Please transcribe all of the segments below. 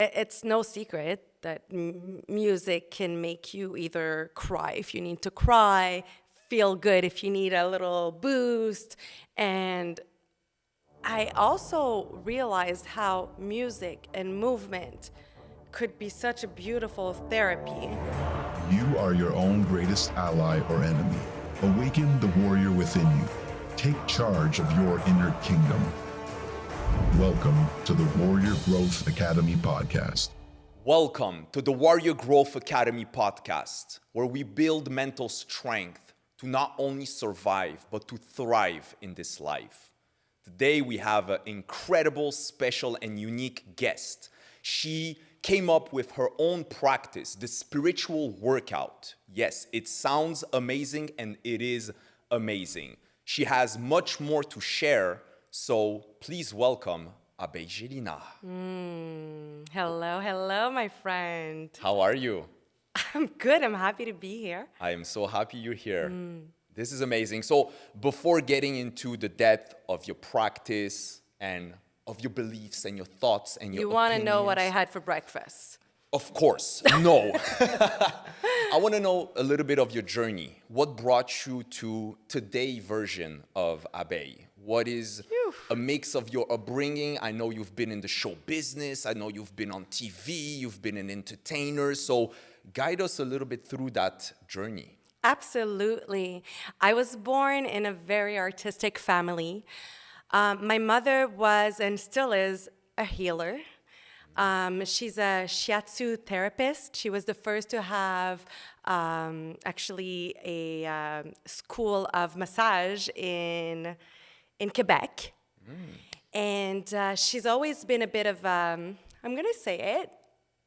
It's no secret that music can make you either cry if you need to cry, feel good if you need a little boost. And I also realized how music and movement could be such a beautiful therapy. You are your own greatest ally or enemy. Awaken the warrior within you. Take charge of your inner kingdom. Welcome to the Warrior Growth Academy podcast. Welcome to the Warrior Growth Academy podcast, where we build mental strength to not only survive, but to thrive in this life. Today, we have an incredible, special, and unique guest. She came up with her own practice, the spiritual workout. Yes, it sounds amazing, and it is amazing. She has much more to share, so please welcome Abeille. Hello, my friend. How are you? I'm good. I'm happy to be here. I am so happy you're here. This is amazing. So before getting into the depth of your practice and of your beliefs and your thoughts and your You want to know what I opinions- had for breakfast? Of course, no. I want to know a little bit of your journey. What brought you to today's version of Abeille? What is a mix of your upbringing? I know you've been in the show business. I know you've been on TV. You've been an entertainer. So guide us a little bit through that journey. Absolutely. I was born in a very artistic family. My mother was and still is a healer. She's a shiatsu therapist. She was the first to have actually a school of massage in Quebec. And she's always been a bit of, I'm going to say it,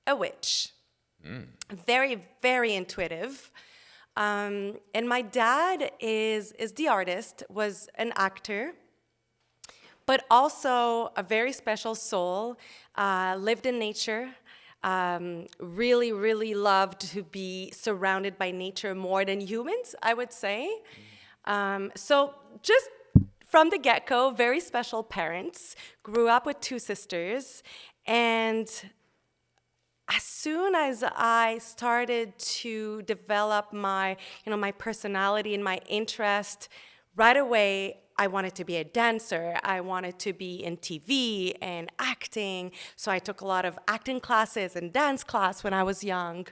a witch. Very, very intuitive. And my dad is the artist, was an actor, but also a very special soul, lived in nature, really, really loved to be surrounded by nature more than humans, I would say. So just from the get-go, very special parents, grew up with two sisters, and as soon as I started to develop my personality and my interest, right away, I wanted to be a dancer. I wanted to be in TV and acting. So I took a lot of acting classes and dance class when I was young.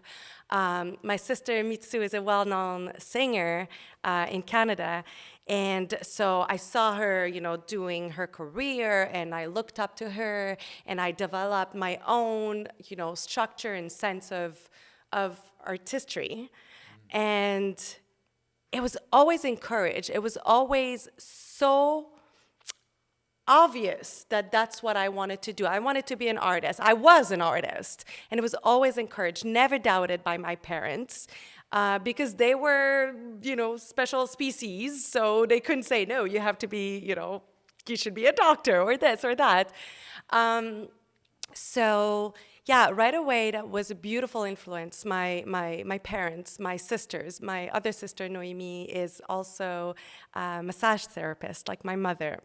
My sister Mitsu is a well-known singer in Canada. And so I saw her, doing her career, and I looked up to her, and I developed my own, structure and sense of artistry. And it was always encouraged. It was always so obvious that that's what I wanted to do. I wanted to be an artist. I was an artist. And it was always encouraged, never doubted by my parents, because they were, special species. So they couldn't say, no, you have to be, you should be a doctor or this or that. So yeah, right away, that was a beautiful influence. My parents, my sisters, my other sister, Noemi, is also a massage therapist, like my mother.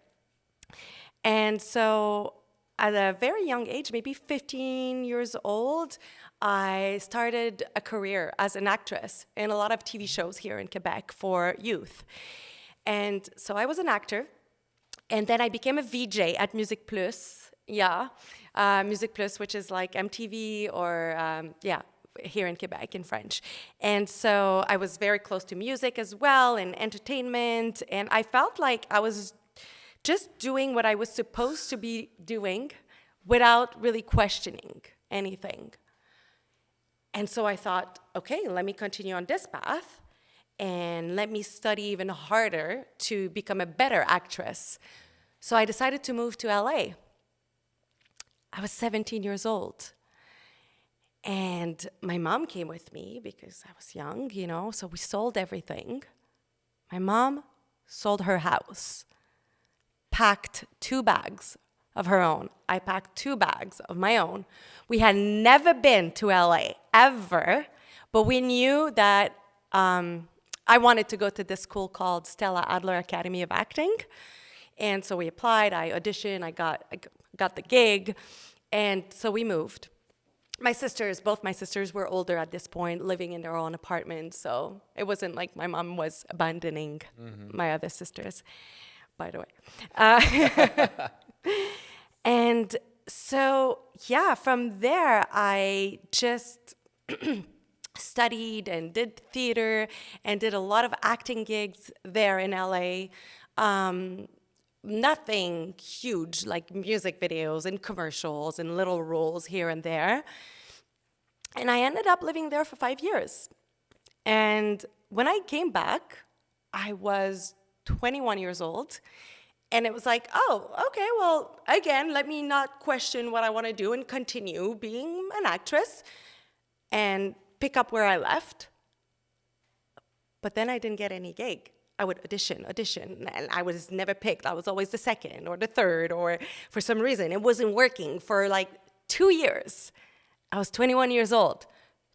And so at a very young age, maybe 15 years old, I started a career as an actress in a lot of TV shows here in Quebec for youth. And so I was an actor, and then I became a VJ at Music Plus. Yeah, Music Plus, which is like MTV or, here in Quebec in French. And so I was very close to music as well and entertainment. And I felt like I was just doing what I was supposed to be doing without really questioning anything. And so I thought, okay, let me continue on this path and let me study even harder to become a better actress. So I decided to move to LA. I was 17 years old. And my mom came with me because I was young, so we sold everything. My mom sold her house, packed 2 bags of her own. I packed 2 bags of my own. We had never been to LA, ever, but we knew that I wanted to go to this school called Stella Adler Academy of Acting. And so we applied, I auditioned, I got the gig, and so we moved. both my sisters were older at this point, living in their own apartments. So it wasn't like my mom was abandoning my other sisters, by the way. And so, yeah, from there, I just studied and did theater and did a lot of acting gigs there in LA. Nothing huge like music videos and commercials and little roles here and there. And I ended up living there for 5 years. And when I came back, I was 21 years old. And it was like, oh, okay, well, again, let me not question what I want to do and continue being an actress and pick up where I left. But then I didn't get any gig. I would audition, and I was never picked. I was always the second or the third, or for some reason, it wasn't working for like 2 years. I was 21 years old,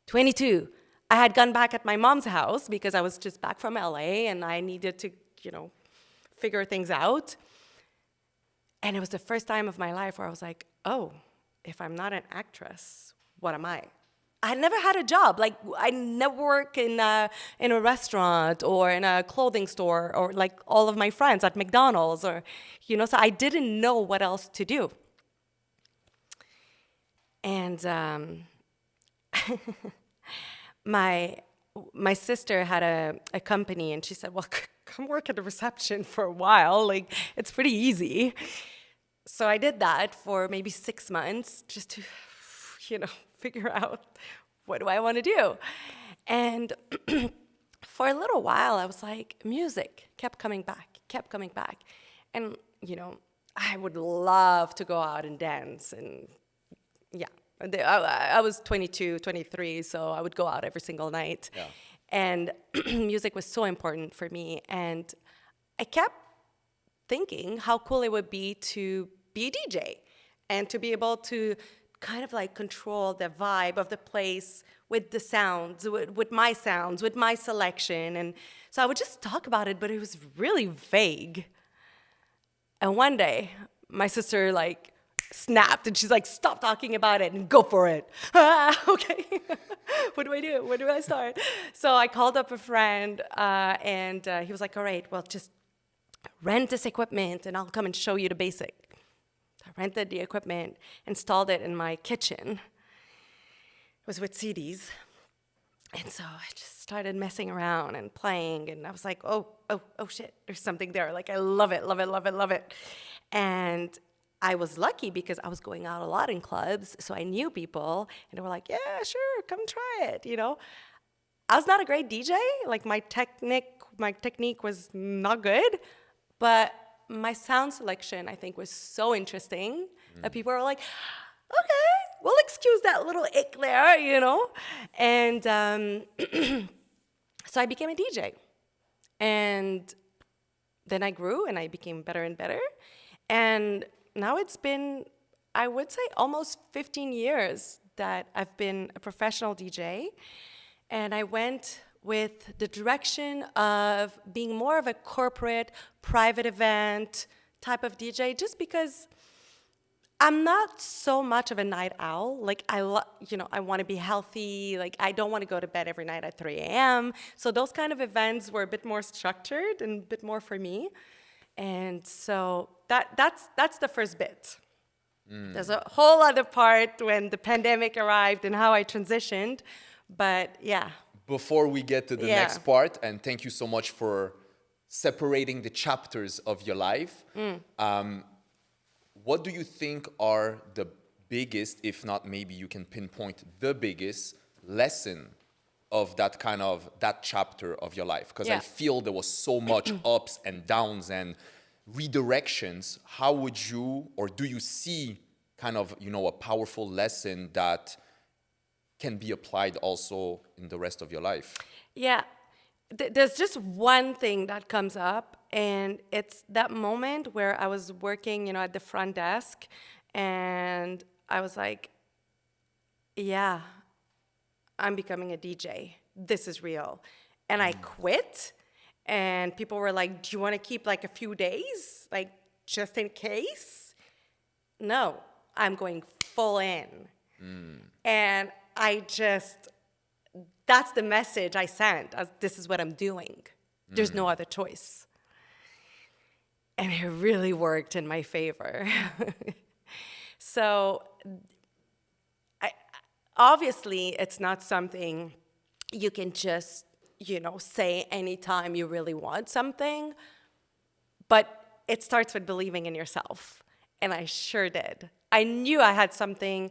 22. I had gone back at my mom's house because I was just back from LA and I needed to, figure things out. And it was the first time of my life where I was like, oh, if I'm not an actress, what am I? I had never had a job. Like, I never worked in a restaurant or in a clothing store or like all of my friends at McDonald's or, so I didn't know what else to do. And my sister had a company, and she said, well, come work at the reception for a while. Like, it's pretty easy. So I did that for maybe 6 months just to, figure out what do I want to do. And for a little while, I was like, music kept coming back. And, I would love to go out and dance. And yeah, I was 22, 23, so I would go out every single night. Yeah. And music was so important for me. And I kept thinking how cool it would be to be a DJ and to be able to kind of like control the vibe of the place with the sounds, with my selection. And so I would just talk about it, but it was really vague. And one day, my sister like snapped and she's like, stop talking about it and go for it. Okay, what do I do? Where do I start? So I called up a friend and he was like, all right, well, just rent this equipment and I'll come and show you the basic. I rented the equipment, installed it in my kitchen. It was with CDs. And so I just started messing around and playing, and I was like, oh shit, there's something there. Like, I love it. And I was lucky because I was going out a lot in clubs, so I knew people, and they were like, yeah, sure, come try it, I was not a great DJ. Like, my technique was not good, but my sound selection, I think, was so interesting that people were like, okay, we'll excuse that little ick there, And so I became a DJ. And then I grew and I became better and better. And now it's been, I would say, almost 15 years that I've been a professional DJ. And I went with the direction of being more of a corporate, private event type of DJ, just because I'm not so much of a night owl. Like, I want to be healthy. Like, I don't want to go to bed every night at 3 a.m. So those kind of events were a bit more structured and a bit more for me. And so that's the first bit. There's a whole other part when the pandemic arrived and how I transitioned. But yeah. Before we get to the next part, and thank you so much for separating the chapters of your life. What do you think are the biggest, if not maybe you can pinpoint the biggest lesson of that chapter of your life? Because I feel there was so much ups and downs and redirections. How would you, or do you see kind of, a powerful lesson that can be applied also in the rest of your life? Yeah, there's just one thing that comes up, and it's that moment where I was working, at the front desk, and I was like, yeah, I'm becoming a DJ. This is real. And I quit, and people were like, do you want to keep like a few days, like just in case? No, I'm going full in. And that's the message I sent. This is what I'm doing. There's no other choice. And it really worked in my favor. So obviously, it's not something you can just, say anytime you really want something. But it starts with believing in yourself. And I sure did. I knew I had something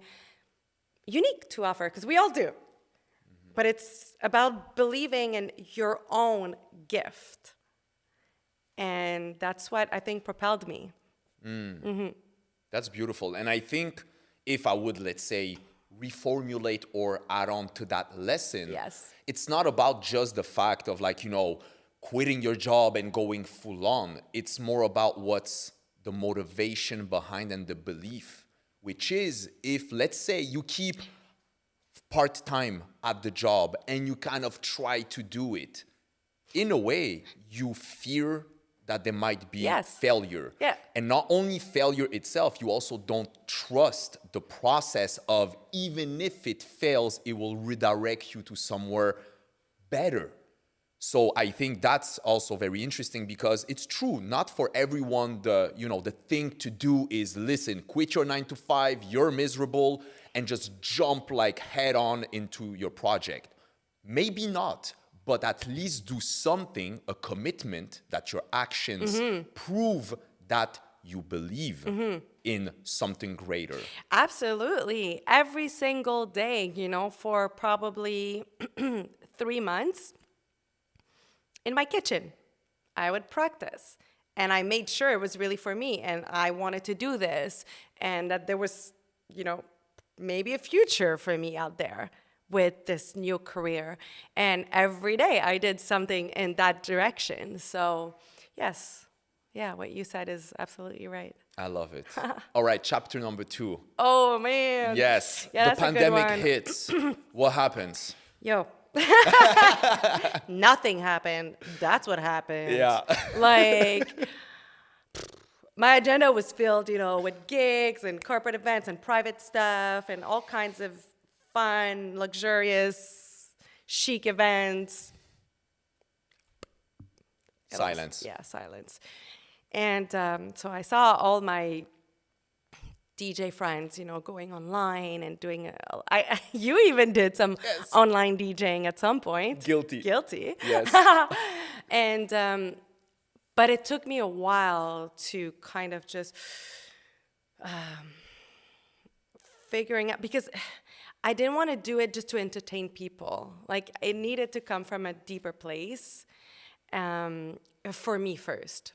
unique to offer, because we all do. But it's about believing in your own gift. And that's what I think propelled me. That's beautiful. And I think if I would, let's say, reformulate or add on to that lesson, Yes. It's not about just the fact of quitting your job and going full on. It's more about what's the motivation behind and the belief, which is if, let's say, you keep part-time at the job and you kind of try to do it, in a way, you fear that there might be failure. Yeah. And not only failure itself, you also don't trust the process of, even if it fails, it will redirect you to somewhere better. So I think that's also very interesting, because it's true, not for everyone the thing to do is, listen, quit your 9 to 5, you're miserable, and just jump head on into your project. Maybe not, but at least do something, a commitment that your actions prove that you believe in something greater. Absolutely. Every single day, for probably 3 months, in my kitchen, I would practice. And I made sure it was really for me, and I wanted to do this, and that there was, maybe a future for me out there with this new career. And every day I did something in that direction. So, yes. Yeah, what you said is absolutely right. I love it. All right, chapter number 2. Oh, man. Yes, Yeah, the pandemic hits. What happens? Yo. Nothing happened. That's what happened. Yeah. My agenda was filled, with gigs and corporate events and private stuff and all kinds of fun, luxurious, chic events. Silence. Silence. And so I saw all my DJ friends, going online and doing. You even did some online DJing at some point. Guilty. Yes. And but it took me a while to kind of just figuring out, because I didn't want to do it just to entertain people. It needed to come from a deeper place for me first.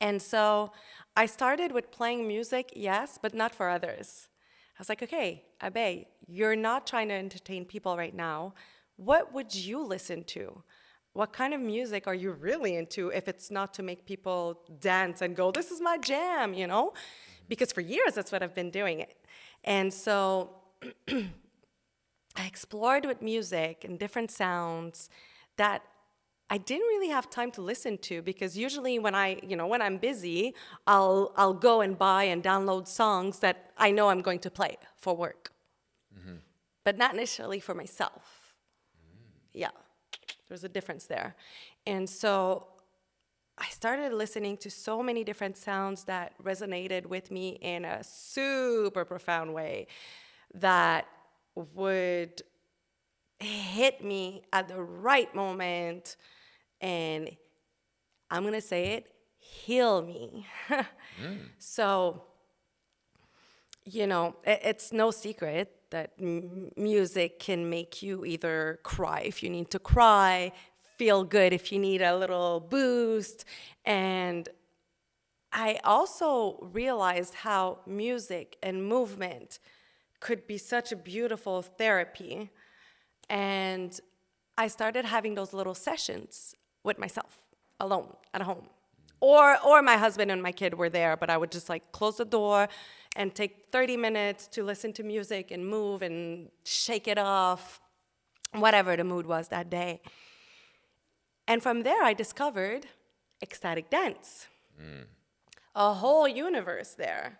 And so I started with playing music, yes, but not for others. I was like, okay, Abeille, you're not trying to entertain people right now. What would you listen to? What kind of music are you really into if it's not to make people dance and go, this is my jam, Because for years, that's what I've been doing. And so I explored with music and different sounds that I didn't really have time to listen to, because usually when I'm busy, I'll go and buy and download songs that I know I'm going to play for work, but not necessarily for myself. Yeah, there's a difference there. And so I started listening to so many different sounds that resonated with me in a super profound way, that would hit me at the right moment, and I'm going to say it, heal me. So, it's no secret that music can make you either cry if you need to cry, feel good if you need a little boost. And I also realized how music and movement could be such a beautiful therapy. And I started having those little sessions with myself, alone, at home. Or my husband and my kid were there, but I would just close the door and take 30 minutes to listen to music and move and shake it off, whatever the mood was that day. And from there, I discovered ecstatic dance. A whole universe there.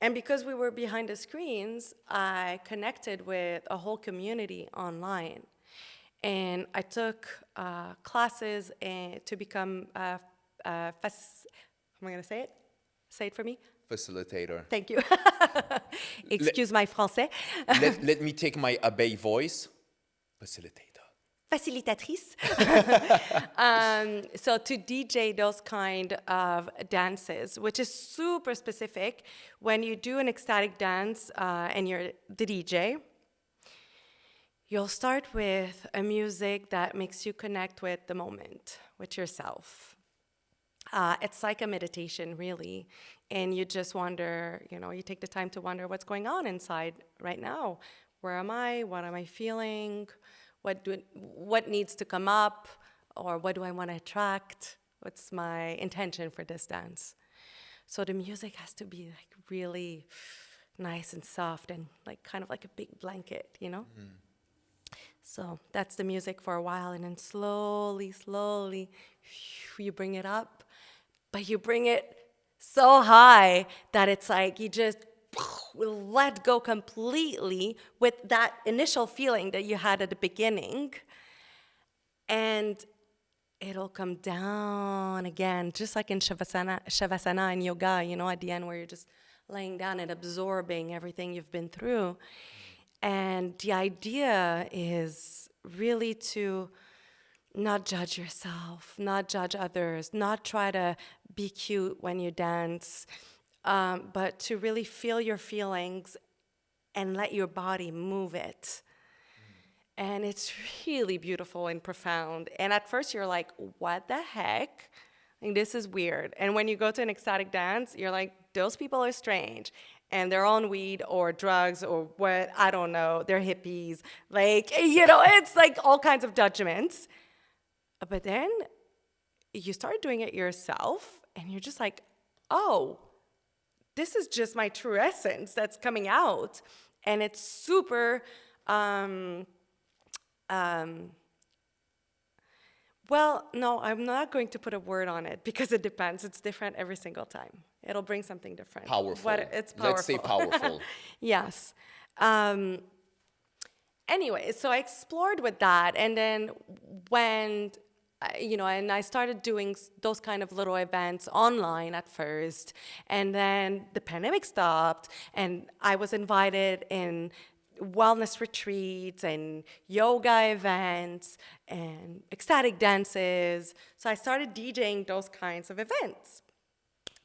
And because we were behind the screens, I connected with a whole community online. And I took classes to become am I going to say it? Say it for me. Facilitator. Thank you. Excuse my français. Let me take my Abeille voice. Facilitator. Facilitatrice. So to DJ those kind of dances, which is super specific. When you do an ecstatic dance and you're the DJ, you'll start with a music that makes you connect with the moment, with yourself. It's like a meditation, really. And you just wonder, you take the time to wonder what's going on inside right now. Where am I? What am I feeling? What needs to come up? Or what do I want to attract? What's my intention for this dance? So the music has to be like really nice and soft and like kind of like a big blanket, So that's the music for a while, and then slowly, you bring it up, but you bring it so high that it's like you just let go completely with that initial feeling that you had at the beginning, and it'll come down again, just like in Shavasana in yoga, at the end where you're just laying down and absorbing everything you've been through. And the idea is really to not judge yourself, not judge others, not try to be cute when you dance, but to really feel your feelings and let your body move it. And it's really beautiful and profound. And at first you're like, what the heck? Like, this is weird. And when you go to an ecstatic dance, you're like, those people are strange. And they're on weed or drugs or what, I don't know, they're hippies. Like, it's like all kinds of judgments. But then you start doing it yourself and you're just like, oh, this is just my true essence that's coming out. And it's super, well, no, I'm not going to put a word on it because it depends. It's different every single time. It'll bring something different. Powerful. It's powerful. Let's say powerful. Yes. Anyway, so I explored with that. And then when, and I started doing those kind of little events online at first. And then the pandemic stopped. And I was invited in wellness retreats and yoga events and ecstatic dances. So I started DJing those kinds of events,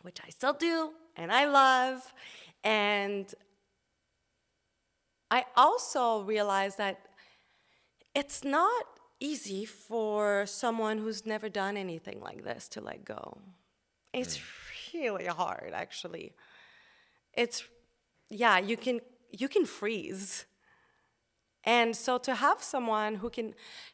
which I still do and I love. And I also realized that it's not easy for someone who's never done anything like this to let go. It's really hard, actually. You can freeze. And so to have someone who can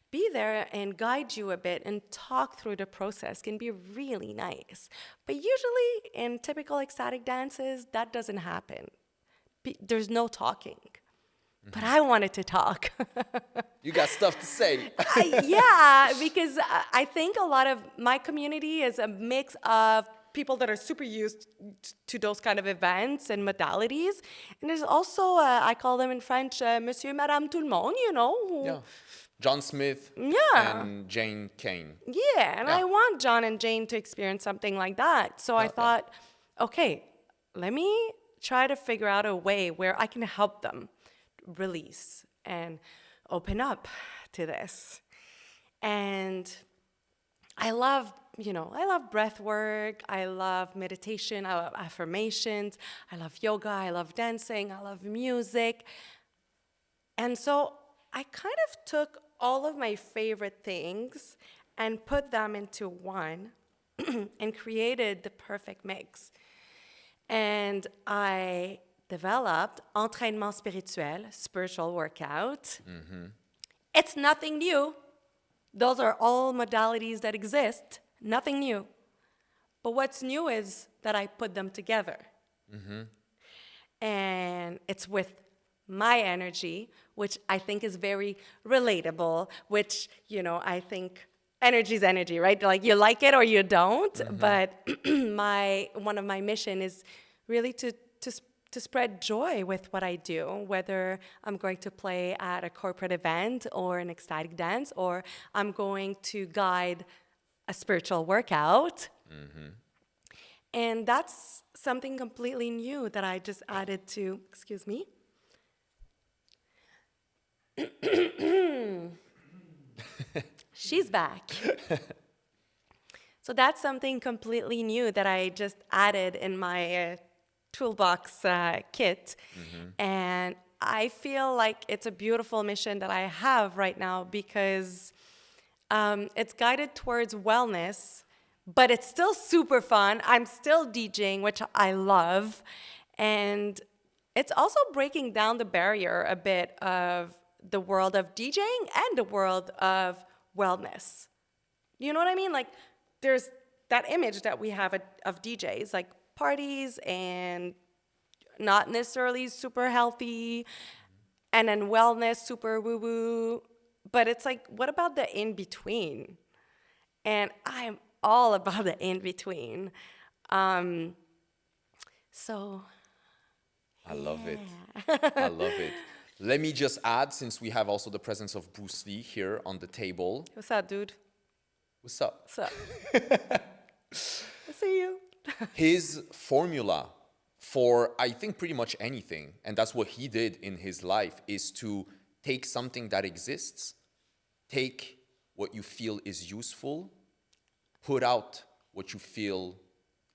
be there and guide you a bit and talk through the process can be really nice. But usually in typical ecstatic dances, that doesn't happen. There's no talking. But I wanted to talk. You got stuff to say. Yeah, because I think a lot of my community is a mix of people that are super used to those kind of events and modalities. And there's also, I call them in French, Monsieur, Madame, tout le monde, Yeah. John Smith and Jane Kane. Yeah, and I want John and Jane to experience something like that. So I thought, okay, let me try to figure out a way where I can help them release and open up to this. And I love breath work, I love meditation, I love affirmations, I love yoga, I love dancing, I love music. And so I kind of took all of my favorite things and put them into one and created the perfect mix. And I developed entraînement spirituel, spiritual workout. It's nothing new. Those are all modalities that exist, nothing new. But what's new is that I put them together. And it's with my energy, which I think is very relatable, which, I think energy is energy, right? Like you like it or you don't. But one of my mission is really to spread joy with what I do, whether I'm going to play at a corporate event or an ecstatic dance, or I'm going to guide a spiritual workout. And that's something completely new that I just added to, excuse me. She's back. So that's something completely new that I just added in my toolbox kit. And I feel like it's a beautiful mission that I have right now because it's guided towards wellness, but it's still super fun. I'm still DJing, which I love. And it's also breaking down the barrier a bit of the world of DJing and the world of wellness. You know what I mean? Like, there's that image that we have of DJs, like parties and not necessarily super healthy, and then wellness, super woo-woo. But it's like, what about the in-between? And I'm all about the in-between. So, I love it. I love it. Let me just add, since we have also the presence of Bruce Lee here on the table. what's up, dude? What's up? What's up? I see you. His formula for, I think, pretty much anything, and that's what he did in his life, is to take something that exists, take what you feel is useful, put out what you feel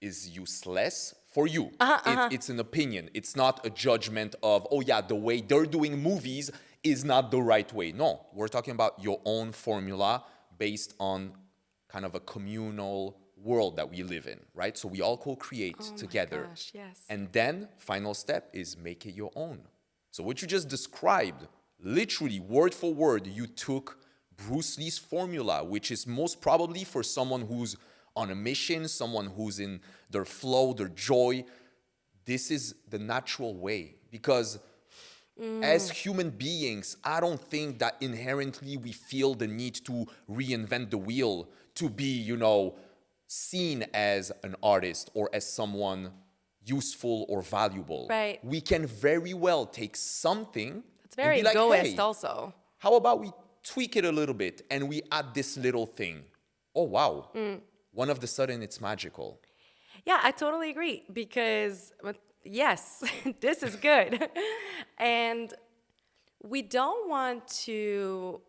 is useless for you. It's an opinion. It's not a judgment of, oh yeah, the way they're doing movies is not the right way. No, we're talking about your own formula based on kind of a communal world that we live in, right? So we all co-create together. My gosh, yes. And then final step is make it your own. So what you just described, literally word for word, you took Bruce Lee's formula, which is most probably for someone who's on a mission, someone who's in their flow, their joy. This is the natural way, because as human beings, I don't think that inherently we feel the need to reinvent the wheel to be, seen as an artist or as someone useful or valuable. Right. We can very well take something. It's very and be like, egoist hey, also. how about we tweak it a little bit and we add this little thing? Oh, wow. One of the sudden, it's magical. Yeah, I totally agree because, yes, this is good. And we don't want to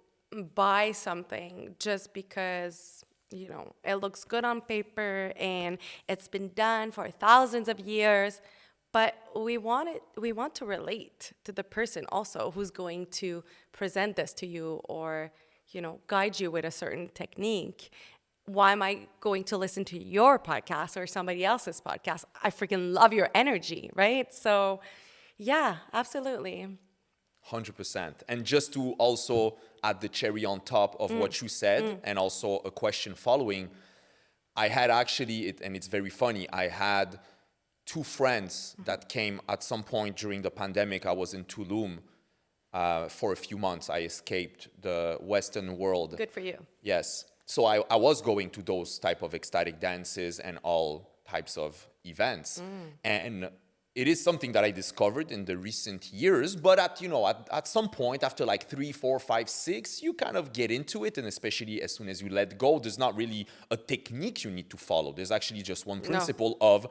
buy something just because, it looks good on paper and it's been done for thousands of years. But we want to relate to the person also who's going to present this to you or, guide you with a certain technique. Why am I going to listen to your podcast or somebody else's podcast? I freaking love your energy, right? So, yeah, absolutely. 100%. And just to also add the cherry on top of what you said, and also a question following, I had actually, and it's very funny, I had two friends that came at some point during the pandemic. I was in Tulum for a few months. I escaped the Western world. Good for you. Yes. So I was going to those type of ecstatic dances and all types of events. And it is something that I discovered in the recent years, but at some point after like 3, 4, 5, 6, you kind of get into it. And especially as soon as you let go, there's not really a technique you need to follow. There's actually just one principle of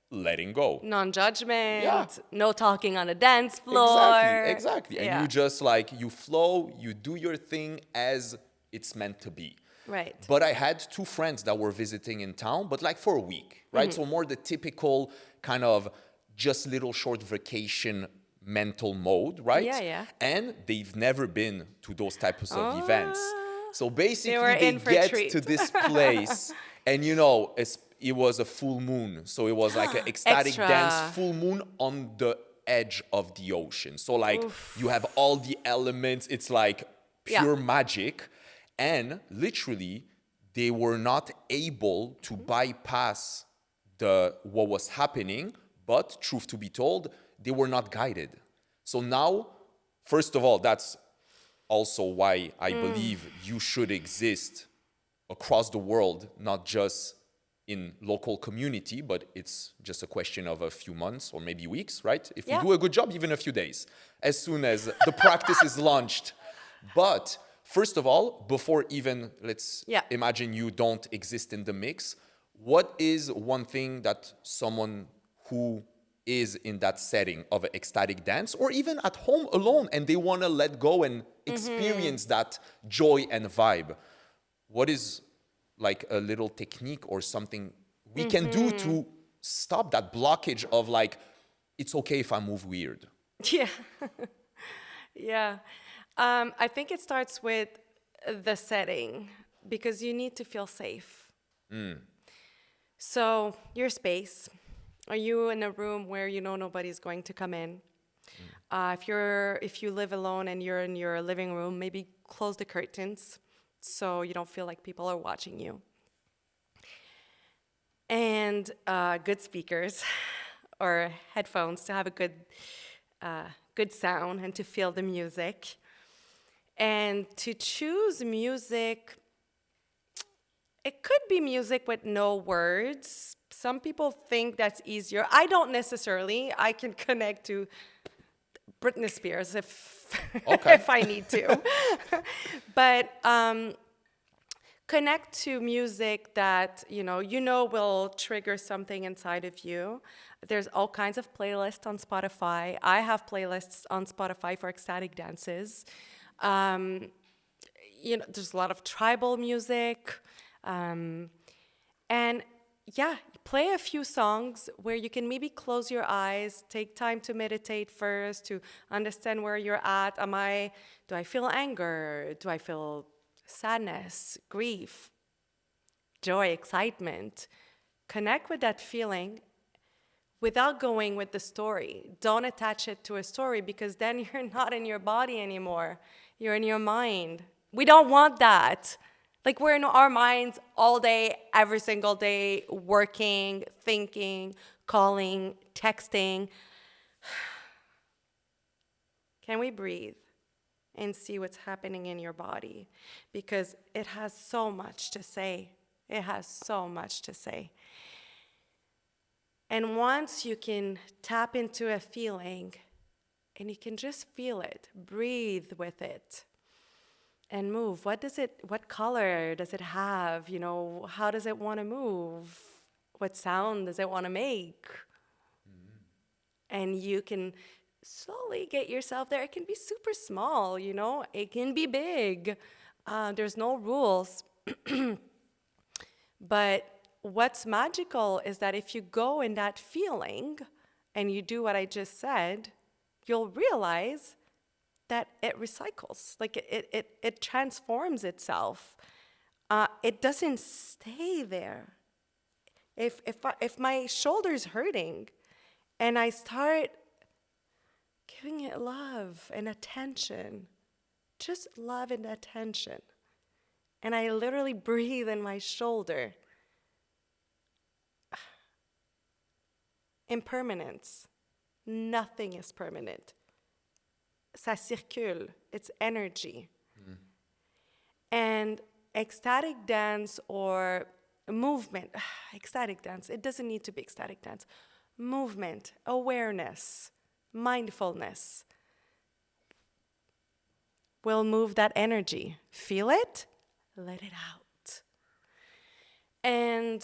letting go. Non-judgment, Yeah. no talking on a dance floor. Exactly. And Yeah. you just you flow, you do your thing as it's meant to be. Right. But I had two friends that were visiting in town, but for a week, right? So more the typical kind of just little short vacation mental mode, right? Yeah. And they've never been to those types of events. So basically were they in for a get treat. to this place and it was a full moon. So it was like an ecstatic Extra. dance, full moon on the edge of the ocean. So you have all the elements. It's like pure magic. And literally, they were not able to bypass what was happening, but truth to be told, they were not guided. So now, first of all, that's also why I believe you should exist across the world, not just in local community, but it's just a question of a few months or maybe weeks, right? If we Yeah. do a good job, even a few days, as soon as the practice is launched. But first of all, before even, let's Yeah. imagine you don't exist in the mix, what is one thing that someone who is in that setting of an ecstatic dance, or even at home alone, and they want to let go and experience that joy and vibe, what is like a little technique or something we can do to stop that blockage of like, it's okay if I move weird? Yeah. Yeah. I think it starts with the setting because you need to feel safe. So, your space. Are you in a room where you know nobody's going to come in? If you live alone and you're in your living room, maybe close the curtains so you don't feel like people are watching you. And good speakers or headphones to have a good sound and to feel the music. And to choose music, it could be music with no words. Some people think that's easier. I don't necessarily. I can connect to Britney Spears if if I need to. But connect to music that you know will trigger something inside of you. There's all kinds of playlists on Spotify. I have playlists on Spotify for ecstatic dances. There's a lot of tribal music. And yeah, play a few songs where you can maybe close your eyes, take time to meditate first, to understand where you're at. Do I feel anger? Do I feel sadness, grief, joy, excitement? Connect with that feeling without going with the story. Don't attach it to a story because then you're not in your body anymore. You're in your mind. We don't want that. Like we're in our minds all day, every single day, working, thinking, calling, texting. Can we breathe and see what's happening in your body? Because it has so much to say. It has so much to say. And once you can tap into a feeling and you can just feel it, breathe with it. And move. What color does it have? How does it want to move? What sound does it want to make? And you can slowly get yourself there. It can be super small, it can be big. There's no rules. But what's magical is that if you go in that feeling and you do what I just said, you'll realize that it recycles, like it transforms itself. It doesn't stay there. If my shoulder's hurting and I start giving it love and attention, just love and attention, and I literally breathe in my shoulder, impermanence, nothing is permanent. Ça circule, it's energy. And ecstatic dance or movement, ecstatic dance, it doesn't need to be ecstatic dance. Movement, awareness, mindfulness will move that energy. Feel it, let it out. And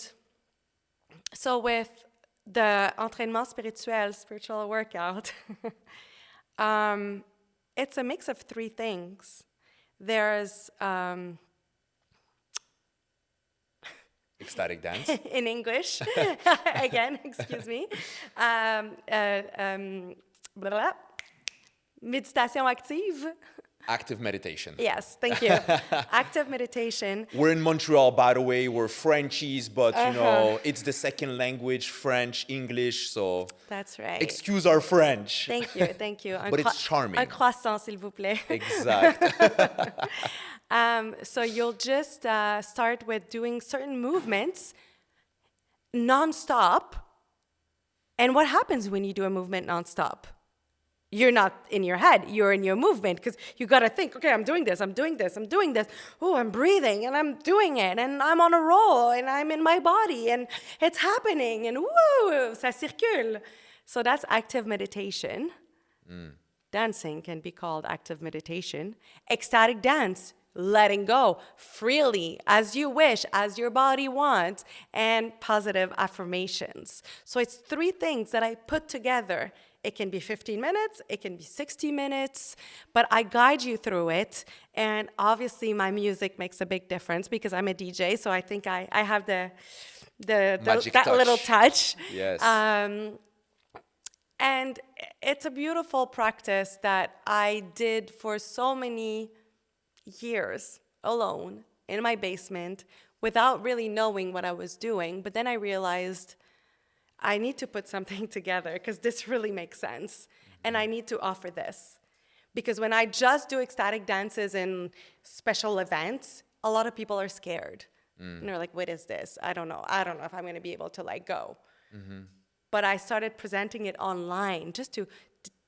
so with the entraînement spirituel, spiritual workout, it's a mix of three things. There's Ecstatic dance. in English, again, excuse me. Méditation active. Active meditation. Yes, thank you. Active meditation. We're in Montreal, by the way. We're Frenchies, but it's the second language, French, English, so That's right. excuse our French. Thank you, thank you. But it's charming. Un croissant, s'il vous plaît. Exact. So you'll just start with doing certain movements non-stop. And what happens when you do a movement non-stop? you're not in your head, you're in your movement, because you got to think, okay, I'm doing this, I'm doing this, I'm doing this. Oh, I'm breathing and I'm doing it and I'm on a roll and I'm in my body and it's happening and woo, ça circule. So that's active meditation. Dancing can be called active meditation. Ecstatic dance, letting go freely as you wish, as your body wants, and positive affirmations. So it's three things that I put together. It can be 15 minutes, it can be 60 minutes, but I guide you through it. And obviously my music makes a big difference because I'm a DJ, so I think I have Magic that touch. little touch. Yes. And it's a beautiful practice that I did for so many years alone in my basement without really knowing what I was doing. But then I realized I need to put something together because this really makes sense. And I need to offer this. Because when I just do ecstatic dances in special events, a lot of people are scared. And they're like, what is this? I don't know. I don't know if I'm going to be able to let go. But I started presenting it online just to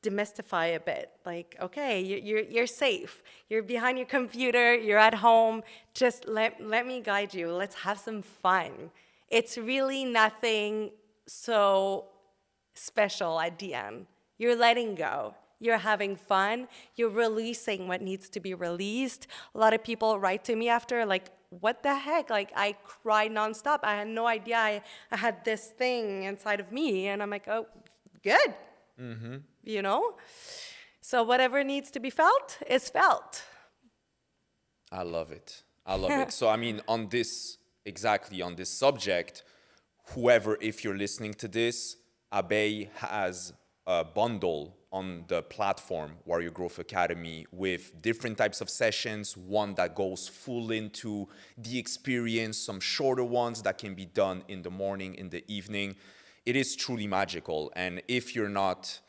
demystify a bit. Like, okay, you're safe. You're behind your computer. You're at home. Just let me guide you. Let's have some fun. It's really nothing so special at the end. You're letting go. You're having fun. You're releasing what needs to be released. A lot of people write to me after, like, what the heck? Like, I cried nonstop. I had no idea I had this thing inside of me. And I'm like, oh, good. You know? So whatever needs to be felt is felt. I love it. I love it. So, I mean, on this subject, whoever, if you're listening to this, Abeille has a bundle on the platform, Warrior Growth Academy, with different types of sessions, one that goes full into the experience, some shorter ones that can be done in the morning, in the evening. It is truly magical. And if you're not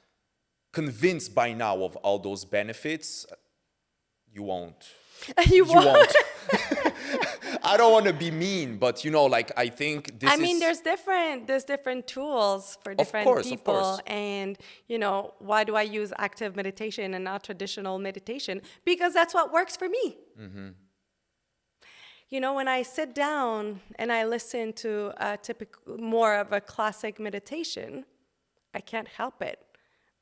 convinced by now of all those benefits, you won't. You won't. I don't want to be mean, but like I think this there's different tools for different people. Of course. And why do I use active meditation and not traditional meditation? Because that's what works for me. When I sit down and I listen to more of a classic meditation, I can't help it.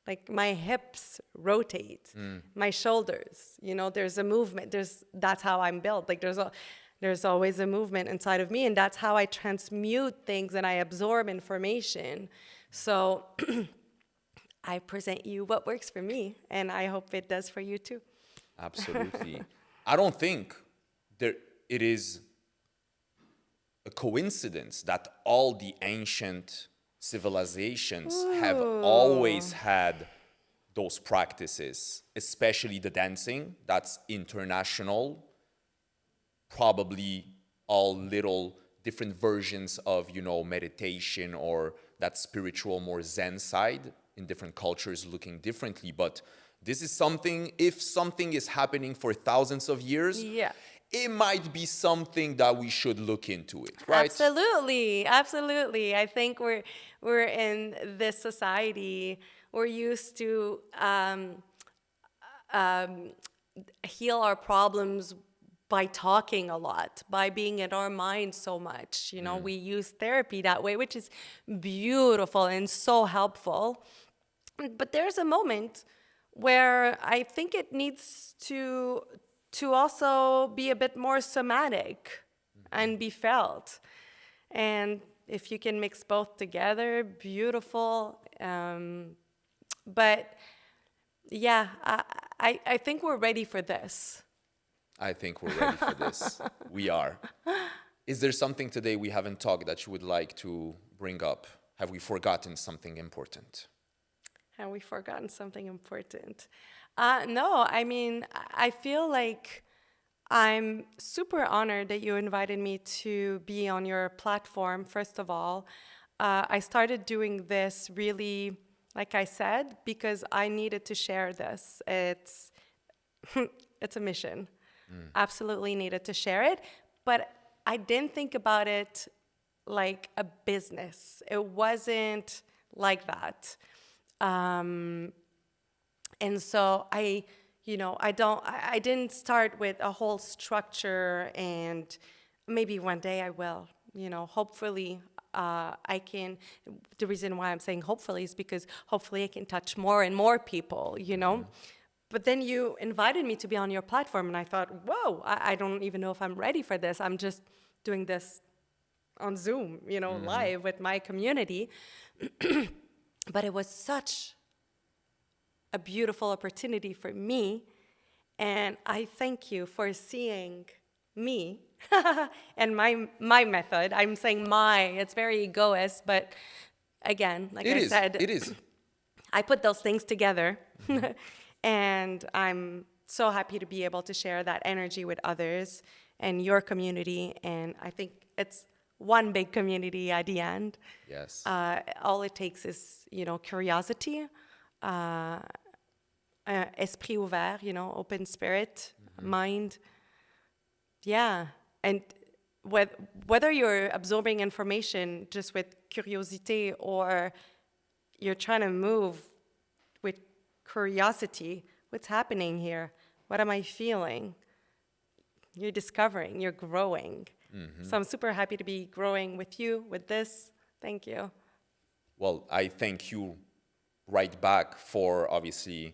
Like my hips rotate, my shoulders, there's a movement. That's how I'm built. Like there's always a movement inside of me, and that's how I transmute things and I absorb information. So I present you what works for me, and I hope it does for you too. Absolutely. I don't think it is a coincidence that all the ancient civilizations have always had those practices, especially the dancing. That's international. Probably all little different versions of, meditation or that spiritual, more Zen side in different cultures looking differently. But this is something, if something is happening for thousands of years, it might be something that we should look into it, right? Absolutely. I think we're in this society. We're used to heal our problems by talking a lot, by being in our mind so much. We use therapy that way, which is beautiful and so helpful. But there's a moment where I think it needs to also be a bit more somatic and be felt. And if you can mix both together, beautiful. But yeah, I think we're ready for this. I think we're ready for this. We are. Is there something today we haven't talked that you would like to bring up? Have we forgotten something important? Have we forgotten something important? No, I feel like I'm super honored that you invited me to be on your platform, first of all. I started doing this really, like I said, because I needed to share this. It's a mission. Absolutely needed to share it. But I didn't think about it like a business. It wasn't like that. And so I didn't start with a whole structure, and maybe one day I will, hopefully I can. The reason why I'm saying hopefully is because hopefully I can touch more and more people. But then you invited me to be on your platform, and I thought, whoa, I don't even know if I'm ready for this. I'm just doing this on Zoom, live with my community. But it was such a beautiful opportunity for me, and I thank you for seeing me and my method. I'm saying it's very egoist, but again, like I said, it is. I put those things together. And I'm so happy to be able to share that energy with others and your community. And I think it's one big community at the end. Yes. All it takes is, curiosity, esprit ouvert, open spirit, mind. Yeah. And whether you're absorbing information just with curiosity, or you're trying to move with curiosity, what's happening here? What am I feeling? You're discovering, you're growing. So I'm super happy to be growing with you with this. Thank you. Well, I thank you right back for obviously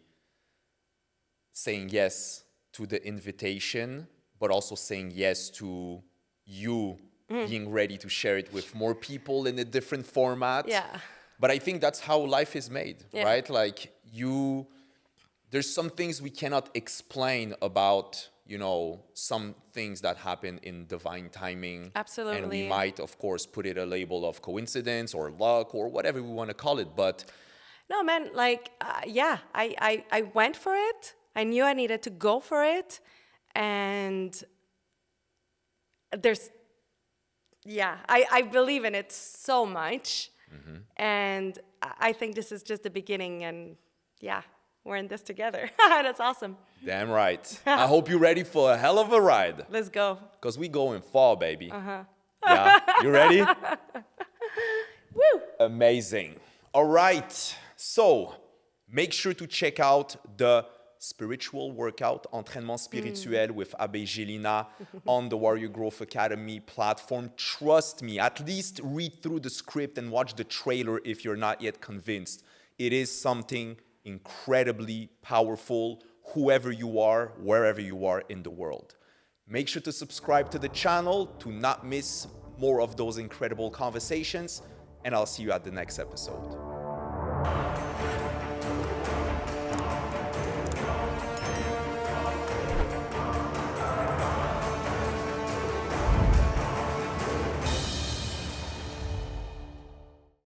saying yes to the invitation, but also saying yes to you being ready to share it with more people in a different format. Yeah. But I think that's how life is made, Yeah. right? Like there's some things we cannot explain about, some things that happen in divine timing. Absolutely. And we might, of course, put it a label of coincidence or luck or whatever we want to call it. But no, man, I went for it. I knew I needed to go for it. And I believe in it so much. And I think this is just the beginning. And we're in this together. That's awesome. damn right. I hope you're ready for a hell of a ride. Let's go. Because we going far, baby. Yeah, you ready? Woo! Amazing. All right. So make sure to check out the spiritual workout, entraînement spirituel with Abeille Gélina on the Warrior Growth Academy platform. Trust me, at least read through the script and watch the trailer if you're not yet convinced. It is something incredibly powerful, whoever you are, wherever you are in the world. Make sure to subscribe to the channel to not miss more of those incredible conversations, and I'll see you at the next episode.